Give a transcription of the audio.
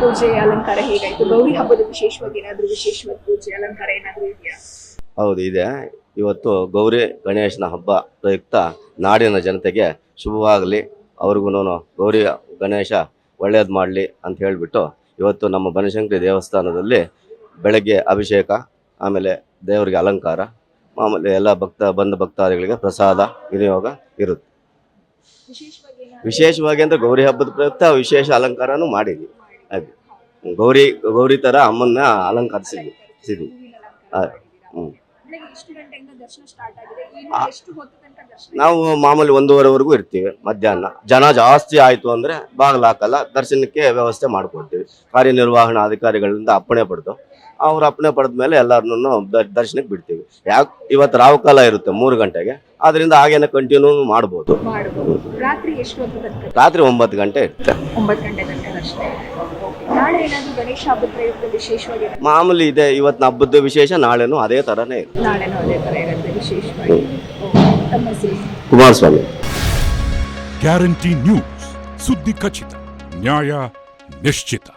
ಪೂಜೆ ಅಲಂಕಾರ ಹೇಗಾಯ್ತು? ಗೌರಿ ಹಬ್ಬದ ವಿಶೇಷವಾಗಿ ಏನಾದ್ರು ವಿಶೇಷವಾದ ಪೂಜೆ ಅಲಂಕಾರ ಏನಾದ್ರು ಇದೆಯಾ? ಹೌದು ಇದೆ. ಇವತ್ತು ಗೌರಿ ಗಣೇಶನ ಹಬ್ಬ ಪ್ರಯುಕ್ತ ನಾಡಿನ ಜನತೆಗೆ ಶುಭವಾಗಲಿ, ಅವ್ರಿಗೂ ಗೌರಿ ಗಣೇಶ ಒಳ್ಳೇದು ಮಾಡಲಿ ಅಂತ ಹೇಳಿಬಿಟ್ಟು ಇವತ್ತು ನಮ್ಮ ಬನಶಂಕರಿ ದೇವಸ್ಥಾನದಲ್ಲಿ ಬೆಳಗ್ಗೆ ಅಭಿಷೇಕ, ಆಮೇಲೆ ದೇವರಿಗೆ ಅಲಂಕಾರ, ಆಮೇಲೆ ಎಲ್ಲ ಬಂದ ಭಕ್ತಾದಿಗಳಿಗೆ ಪ್ರಸಾದ ವಿನಿಯೋಗ ಇರುತ್ತೆ. ವಿಶೇಷವಾಗಿ ಅಂದರೆ ಗೌರಿ ಹಬ್ಬದ ಪ್ರಯುಕ್ತ ವಿಶೇಷ ಅಲಂಕಾರನೂ ಮಾಡಿದ್ವಿ. ಹಾಗೆ ಗೌರಿ ಥರ ಅಮ್ಮನ್ನ ಅಲಂಕರಿಸಿದ್ವಿ. ನಾವು ಮಾಮೂಲಿ 1:30ವರೆಗೂ ಇರ್ತೀವಿ. ಮಧ್ಯಾಹ್ನ ಜನ ಜಾಸ್ತಿ ಆಯಿತು ಅಂದರೆ ಬಾಗಿಲು ಹಾಕಲ್ಲ, ದರ್ಶನಕ್ಕೆ ವ್ಯವಸ್ಥೆ ಮಾಡಿಕೊಡ್ತೀವಿ. ಕಾರ್ಯನಿರ್ವಹಣಾಧಿಕಾರಿಗಳಿಂದ ಅಪ್ಪಣೆ ಪಡೆದು ಅವ್ರು ಅಪ್ಪಣೆ ಪಡೆದ ಮೇಲೆ ಎಲ್ಲರನ್ನೂ ದರ್ಶನಕ್ಕೆ ಬಿಡ್ತೀವಿ. ಯಾಕೆ ಇವತ್ತು ರಾಹುಕಾಲ ಇರುತ್ತೆ 3 ಗಂಟೆಗೆ, ಅದರಿಂದ ಹಾಗೇನೆ ಕಂಟಿನ್ಯೂ ಮಾಡ್ಬೋದು. ರಾತ್ರಿ 9 ಗಂಟೆ ಇರುತ್ತೆ. 9 ಗಂಟೆ ತನಕ ದರ್ಶನ. ನಾಳೆ ಏನಾದ್ರು ಗಣೇಶ ಹಬ್ಬದ ಪ್ರಯುಕ್ತ ವಿಶೇಷವಾಗಿ ಮಾಮೂಲಿ ಇದೆ. ಇವತ್ತಿನ ಹಬ್ಬದ ವಿಶೇಷ ನಾಳೆನೂ ಅದೇ ಥರನೇ ಇರುತ್ತೆ. ನಾಳೆನೂ ಅದೇ ಥರ ಇರುತ್ತೆ ವಿಶೇಷವಾಗಿ. ತಮ್ಮ ಹೆಸರು? ಕುಮಾರಸ್ವಾಮಿ. ಗ್ಯಾರಂಟಿ ನ್ಯೂಸ್, ಸುದ್ದಿ ಖಚಿತ, ನ್ಯಾಯ ನಿಶ್ಚಿತ.